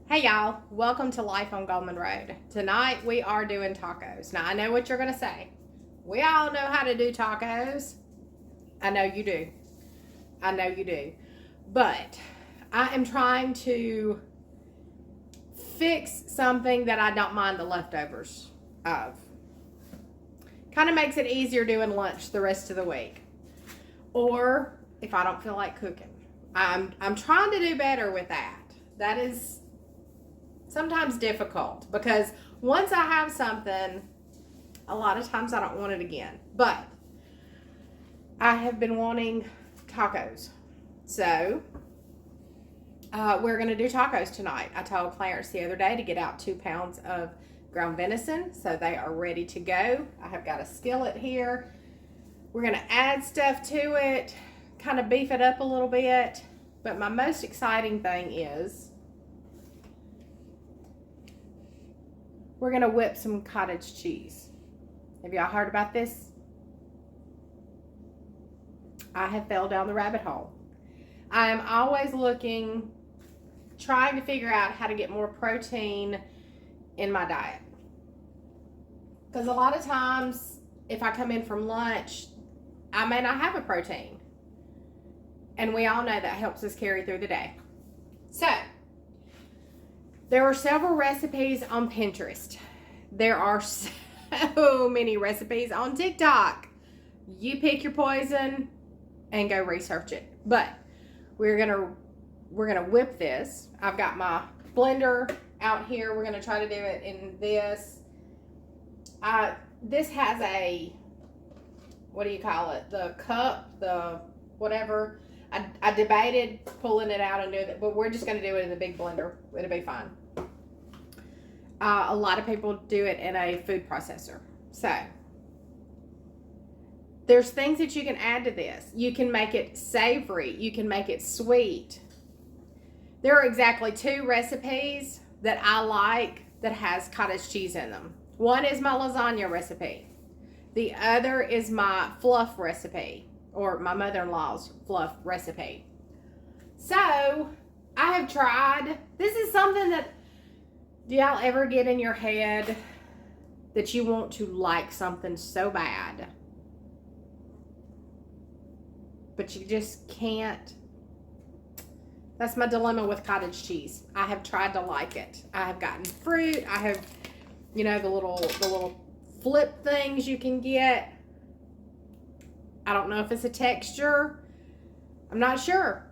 Hey y'all, welcome to Life on Goldman Road. Tonight we are doing tacos. Now I know what you're going to say. We all know how to do tacos. I know you do. I know you do. But I am trying to fix something that I don't mind the leftovers of. Kind of makes it easier doing lunch the rest of the week. Or if I don't feel like cooking. I'm trying to do better with that. That is sometimes difficult because once I have something, a lot of times I don't want it again. But I have been wanting tacos. So we're going to do tacos tonight. I told Clarence the other day to get out 2 pounds of ground venison. So they are ready to go. I have got a skillet here. We're going to add stuff to it, kind of beef it up a little bit. But my most exciting thing is we're going to whip some cottage cheese. Have y'all heard about this? I have fell down the rabbit hole. I am always looking, trying to figure out how to get more protein in my diet. Because a lot of times, if I come in from lunch, I may not have a protein. And we all know that helps us carry through the day. So, there are several recipes on Pinterest. There are so many recipes on TikTok. You pick your poison and go research it. But we're gonna whip this. I've got my blender out here. We're gonna try to do it in this. This has a, what do you call it? The cup, the whatever. I debated pulling it out and doing it, but we're just going to do it in the big blender. It'll be fine. A lot of people do it in a food processor. So, there's things that you can add to this. You can make it savory. You can make it sweet. There are exactly 2 recipes that I like that has cottage cheese in them. One is my lasagna recipe. The other is my fluff recipe, or my mother-in-law's fluff recipe. So, I have tried. This is something that, do y'all ever get in your head that you want to like something so bad, but you just can't? That's my dilemma with cottage cheese. I have tried to like it. I have gotten fruit. I have, the little flip things you can get. I don't know if it's a texture. I'm not sure.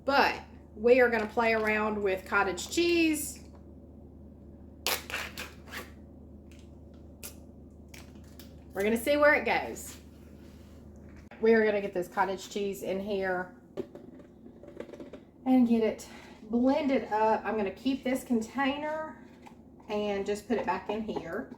But we are going to play around with cottage cheese. We're going to see where it goes. We are going to get this cottage cheese in here and get it blended up. I'm going to keep this container and just put it back in here.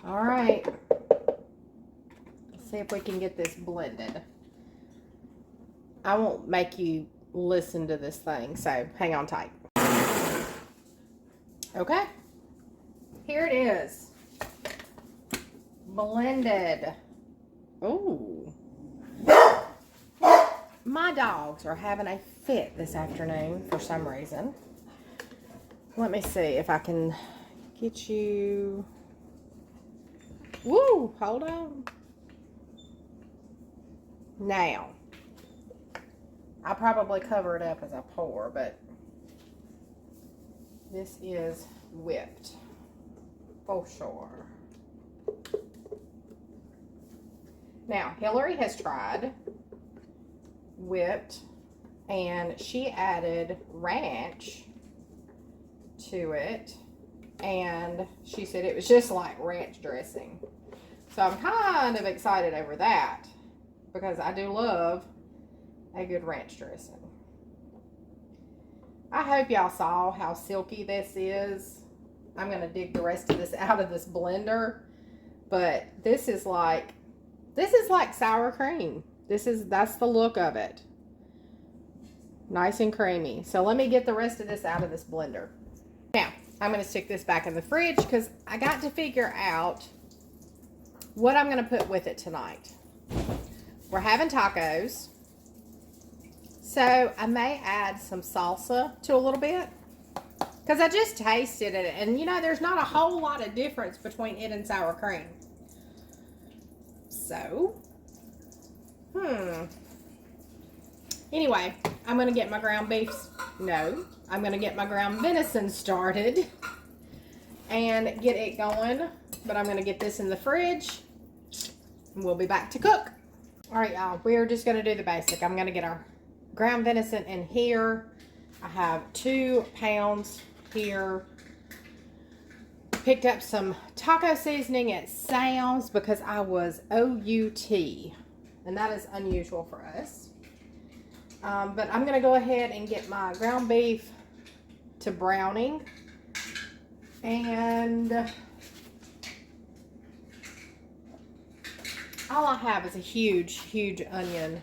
All right, let's see if we can get this blended. I won't make you listen to this thing, so hang on tight. Okay, here it is, blended. Ooh, my dogs are having a fit this afternoon for some reason. Let me see if I can get you. Woo, hold on. Now, I'll probably cover it up as I pour, but this is whipped for sure. Now, Hillary has tried whipped, and she added ranch to it, and she said it was just like ranch dressing. So I'm kind of excited over that because I do love a good ranch dressing. I hope y'all saw how silky this is. I'm going to dig the rest of this out of this blender, but this is like sour cream. That's the look of it. Nice and creamy. So let me get the rest of this out of this blender. Now, I'm going to stick this back in the fridge because I got to figure out what I'm going to put with it tonight. We're having tacos, so I may add some salsa to a little bit because I just tasted it, and you know, there's not a whole lot of difference between it and sour cream. So, anyway, I'm going to get my ground beef. No, I'm going to get my ground venison started and get it going. But I'm going to get this in the fridge and we'll be back to cook. All right, y'all, we're just going to do the basic. I'm going to get our ground venison in here. I have 2 pounds here. Picked up some taco seasoning at Sam's because I was OUT, and that is unusual for us. But I'm going to go ahead and get my ground beef to browning. And all I have is a huge, huge onion.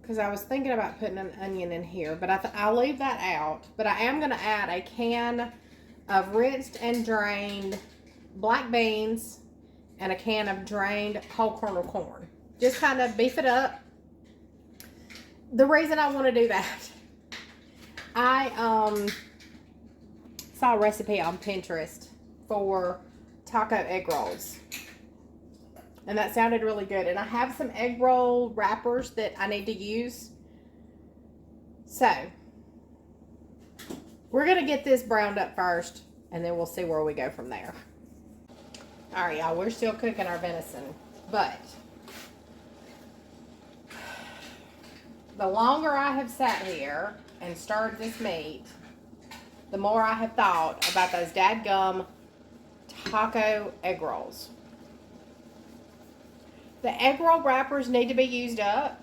Because I was thinking about putting an onion in here, but I'll leave that out. But I am going to add a can of rinsed and drained black beans and a can of drained whole kernel corn. Just kind of beef it up. The reason I want to do that, I saw a recipe on Pinterest for taco egg rolls. And that sounded really good. And I have some egg roll wrappers that I need to use. So, we're going to get this browned up first, and then we'll see where we go from there. All right, y'all, we're still cooking our venison, but the longer I have sat here and stirred this meat, the more I have thought about those dadgum taco egg rolls. The egg roll wrappers need to be used up,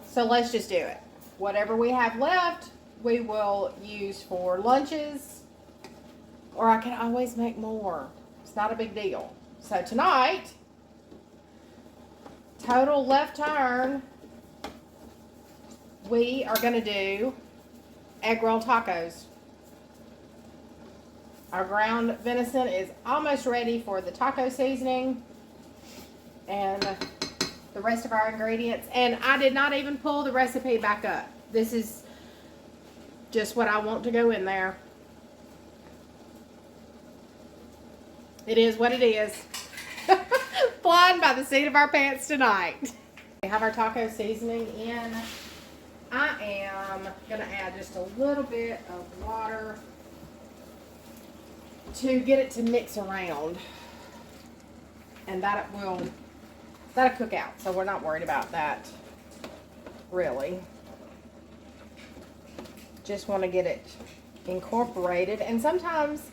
so let's just do it. Whatever we have left, we will use for lunches, or I can always make more. It's not a big deal. So tonight, total left turn, we are going to do egg roll tacos. Our ground venison is almost ready for the taco seasoning and the rest of our ingredients. And I did not even pull the recipe back up. This is just what I want to go in there. It is what it is. Flying by the seat of our pants tonight. We have our taco seasoning in. I am going to add just a little bit of water to get it to mix around. And that'll cook out. So we're not worried about that, really. Just want to get it incorporated. And sometimes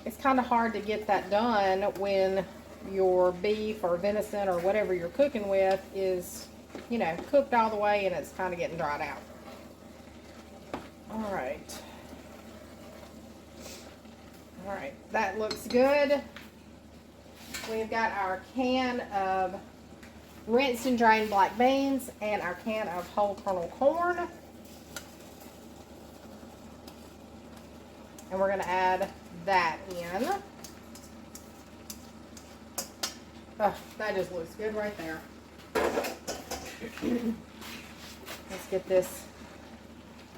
it's kind of hard to get that done when your beef or venison or whatever you're cooking with is, you know, cooked all the way and it's kind of getting dried out. All right. All right, that looks good. We've got our can of rinsed and drained black beans and our can of whole kernel corn. And we're going to add that in. Oh, that just looks good right there. Let's get this.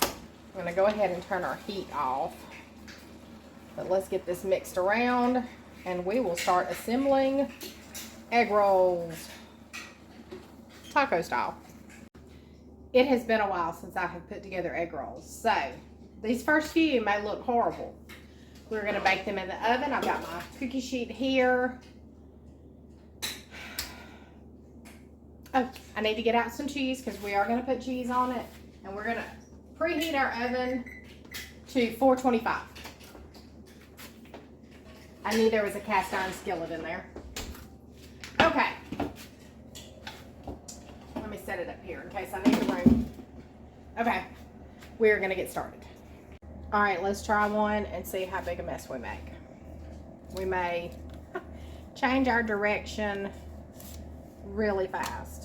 I'm going to go ahead and turn our heat off. But let's get this mixed around and we will start assembling egg rolls. Taco style. It has been a while since I have put together egg rolls. So, these first few may look horrible. We're going to bake them in the oven. I've got my cookie sheet here. Oh, I need to get out some cheese because we are going to put cheese on it. And we're going to preheat our oven to 425. I knew there was a cast iron skillet in there. Okay. Let me set it up here in case I need the room. Okay. We're going to get started. All right, let's try one and see how big a mess we make. We may change our direction really fast.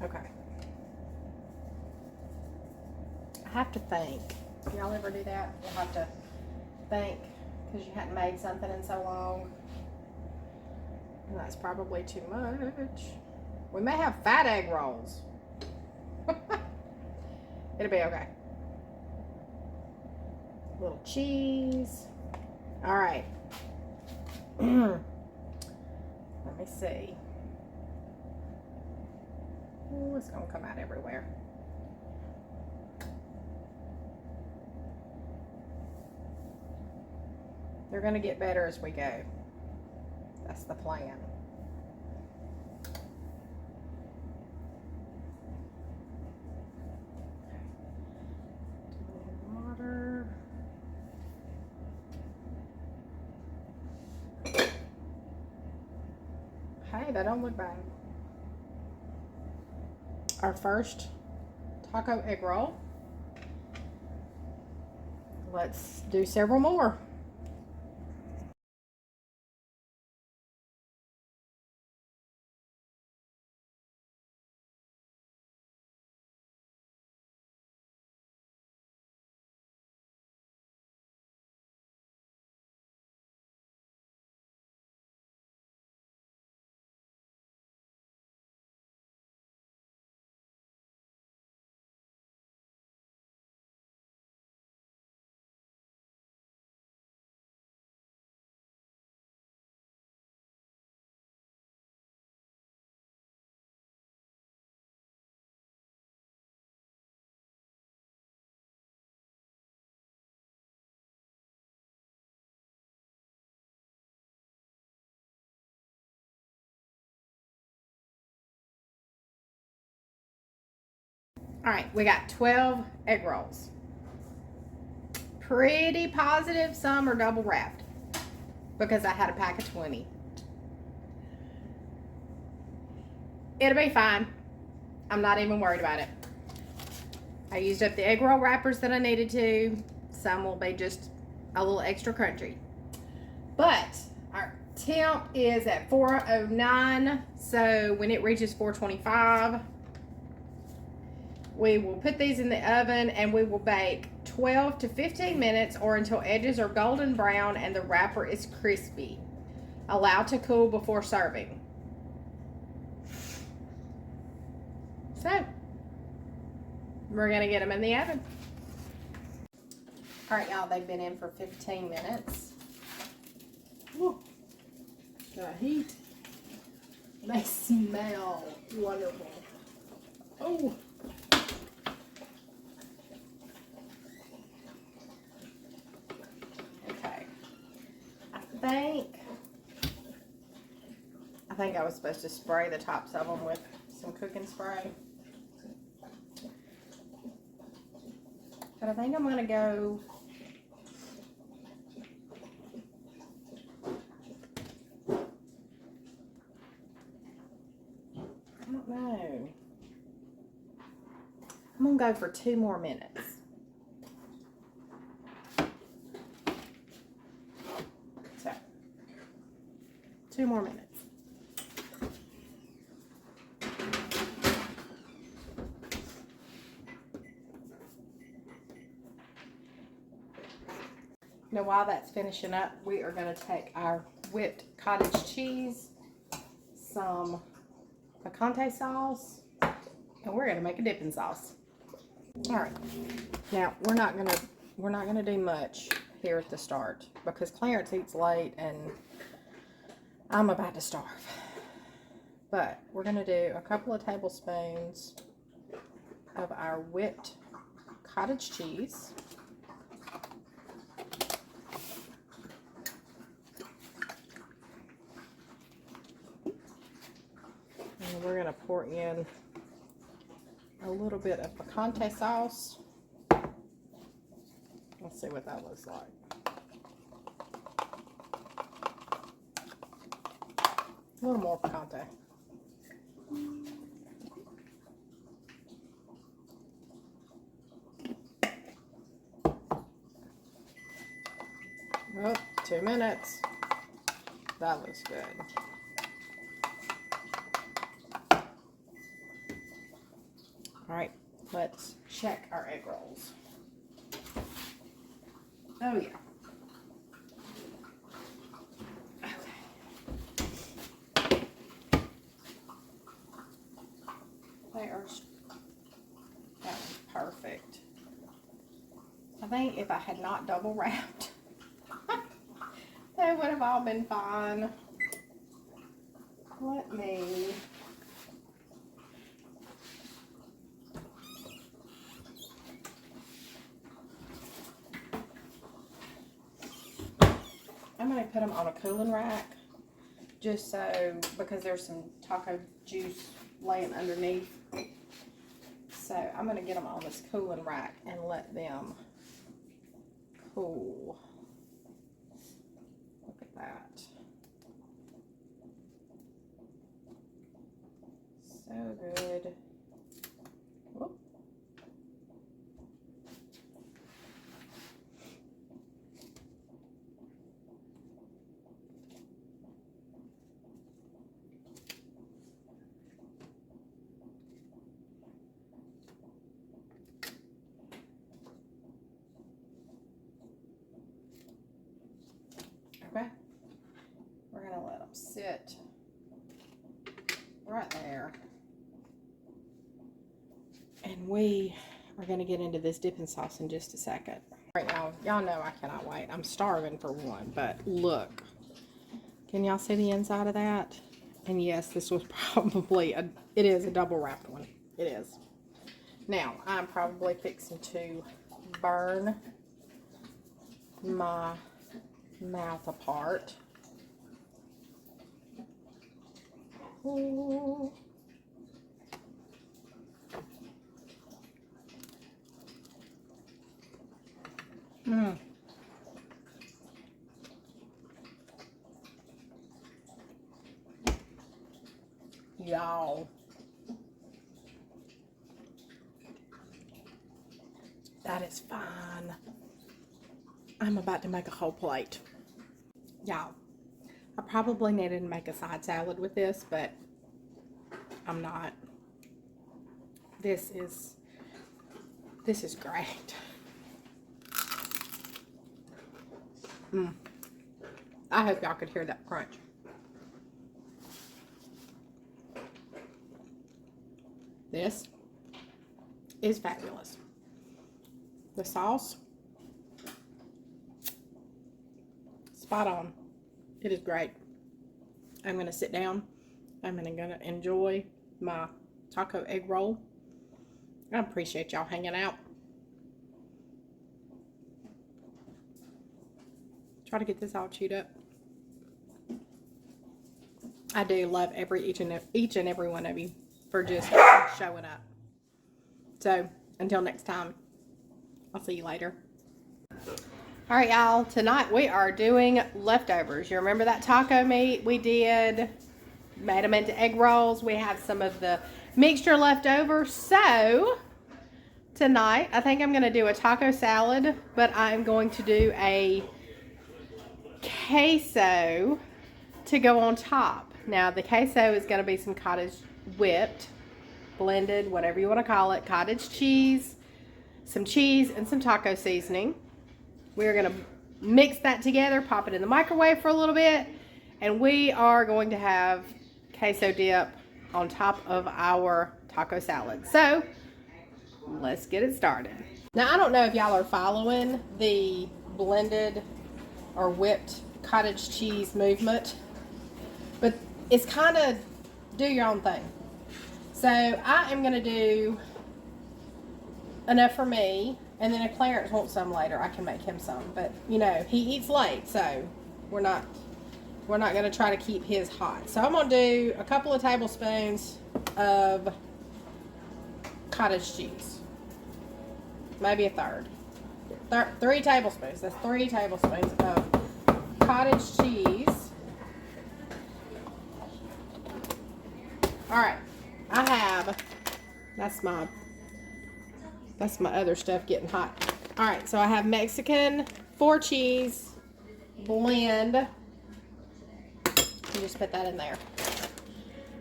Okay. I have to think. Y'all ever do that? You'll have to think because you hadn't made something in so long. And that's probably too much. We may have fat egg rolls. It'll be okay. A little cheese. All right. Let me see. Oh, it's gonna come out everywhere. They're gonna get better as we go. That's the plan. Water. Hey, that don't look bad. Our first taco egg roll. Let's do several more. All right, we got 12 egg rolls. Pretty positive some are double wrapped because I had a pack of 20. It'll be fine. I'm not even worried about it. I used up the egg roll wrappers that I needed to. Some will be just a little extra crunchy. But our temp is at 409, so when it reaches 425, we will put these in the oven and we will bake 12 to 15 minutes or until edges are golden brown and the wrapper is crispy. Allow to cool before serving. So, we're gonna get them in the oven. All right, y'all, they've been in for 15 minutes. Woo. The heat. They smell wonderful. Oh. Okay. I think I was supposed to spray the tops of them with some cooking spray. But I think I'm gonna go I don't know. I'm gonna go for 2 more minutes. So, 2 more minutes. Now, while that's finishing up, we are going to take our whipped cottage cheese, some picante sauce, and we're going to make a dipping sauce. All right. Now, we're not going to do much here at the start because Clarence eats late and I'm about to starve. But we're going to do a couple of tablespoons of our whipped cottage cheese. And we're going to pour in a little bit of picante sauce. Let's see what that looks like. A little more picante. Oh, 2 minutes. That looks good. All right, let's check our egg rolls. Oh, yeah. Okay. That was perfect. I think if I had not double wrapped, they would have all been fine. Let me... I'm going to put them on a cooling rack, just so, because there's some taco juice laying underneath. So I'm going to get them on this cooling rack and let them cool. Look at that. So good. Whoop. Okay, we're going to let them sit right there. And we are going to get into this dipping sauce in just a second. All right, y'all know I cannot wait. I'm starving for one, but look. Can y'all see the inside of that? And yes, this was probably, it is a double wrapped one. It is. Now, I'm probably fixing to burn my mouth apart. Ooh. Mm. Y'all, that is fine. I'm about to make a whole plate. Y'all, I probably needed to make a side salad with this, but I'm not. This is great. I hope y'all could hear that crunch. This is fabulous. The sauce, spot on. It is great. I'm going to sit down. I'm going to enjoy my taco egg roll. I appreciate y'all hanging out. Try to get this all chewed up. I do love each and every one of you for just showing up. So until next time, I'll see you later. All right, y'all, tonight we are doing leftovers. You remember that taco meat we did? Made them into egg rolls. We have some of the mixture left over. So tonight, I think I'm going to do a taco salad, but I'm going to do a queso to go on top. Now, the queso is going to be some cottage whipped, blended, whatever you want to call it, cottage cheese, some cheese, and some taco seasoning. We're going to mix that together, pop it in the microwave for a little bit, and we are going to have queso dip on top of our taco salad. So, let's get it started. Now, I don't know if y'all are following the blended or whipped cottage cheese movement, but it's kind of do your own thing. So I am going to do enough for me, and then if Clarence wants some later, I can make him some. But you know, he eats late, so we're not going to try to keep his hot. So I'm going to do a couple of tablespoons of cottage cheese, maybe a third. 3 tablespoons. That's 3 tablespoons of cottage cheese. All right, I have, that's my other stuff getting hot. All right, so I have Mexican 4 cheese blend. You just put that in there.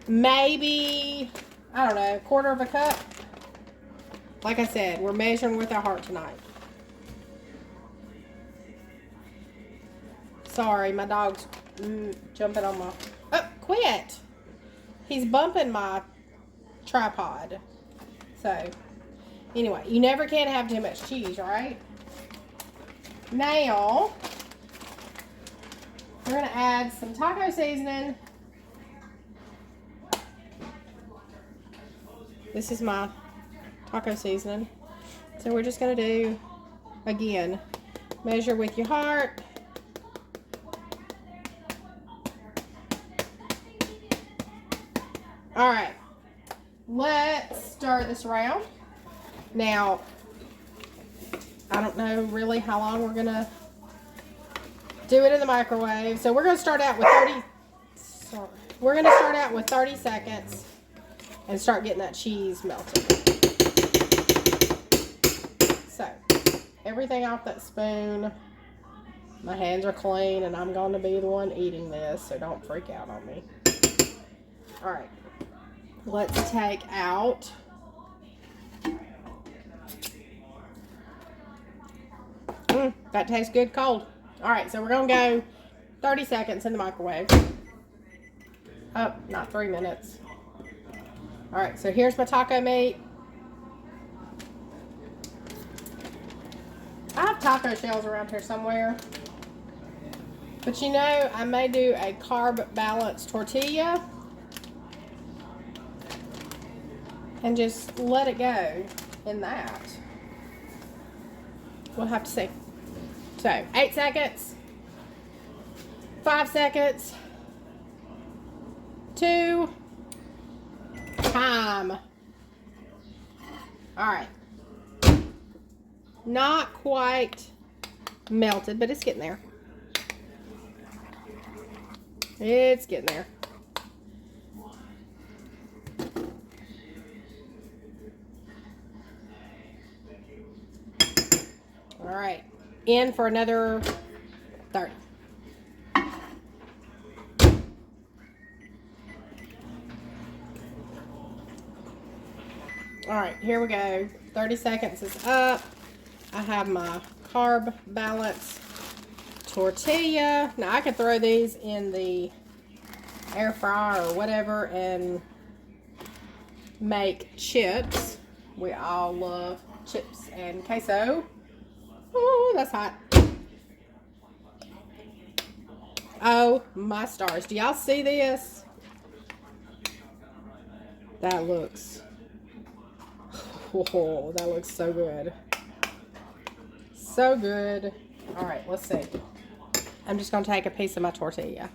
Maybe, I don't know, 1/4 cup. Like I said, we're measuring with our heart tonight. Sorry, my dog's jumping on my... Oh, quit! He's bumping my tripod. So, anyway, you never can have too much cheese, right? Now, we're going to add some taco seasoning. This is my taco seasoning. So we're just going to do, again, measure with your heart. All right, let's stir this around. Now, I don't know really how long we're gonna do it in the microwave. So we're gonna start out with 30 seconds and start getting that cheese melted. So, everything off that spoon. My hands are clean and I'm going to be the one eating this, so don't freak out on me. All right. Let's take out that tastes good cold. All right, so we're gonna go 30 seconds in the microwave. Oh, not 3 minutes. All right, so here's my taco meat. I have taco shells around here somewhere, but you know, I may do a carb balanced tortilla and just let it go in that. We'll have to see. So, 8 seconds, 5 seconds, 2, time. All right. Not quite melted, but it's getting there. It's getting there. All right, in for another 30. All right, here we go. 30 seconds is up. I have my carb balance tortilla. Now I could throw these in the air fryer or whatever and make chips. We all love chips and queso. Oh, that's hot. Oh, my stars. Do y'all see this? That looks... Oh, that looks so good. So good. All right, let's see. I'm just going to take a piece of my tortilla.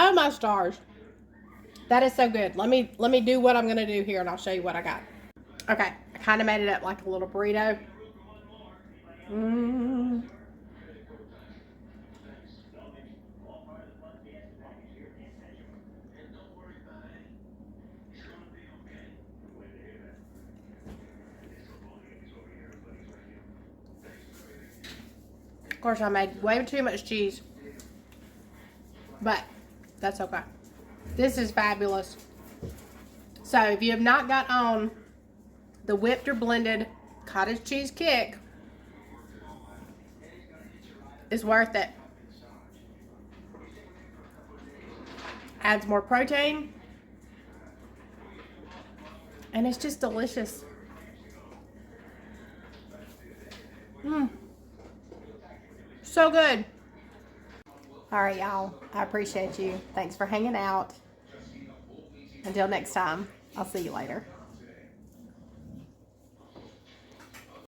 Oh my stars. That is so good. Let me do what I'm gonna do here and I'll show you what I got. Okay, I kind of made it up like a little burrito. Of course, I made way too much cheese, but that's okay. This is fabulous. So if you have not got on the whipped or blended cottage cheese kick, it's worth it. Adds more protein, and it's just delicious. So good. All right, y'all. I appreciate you. Thanks for hanging out. Until next time, I'll see you later.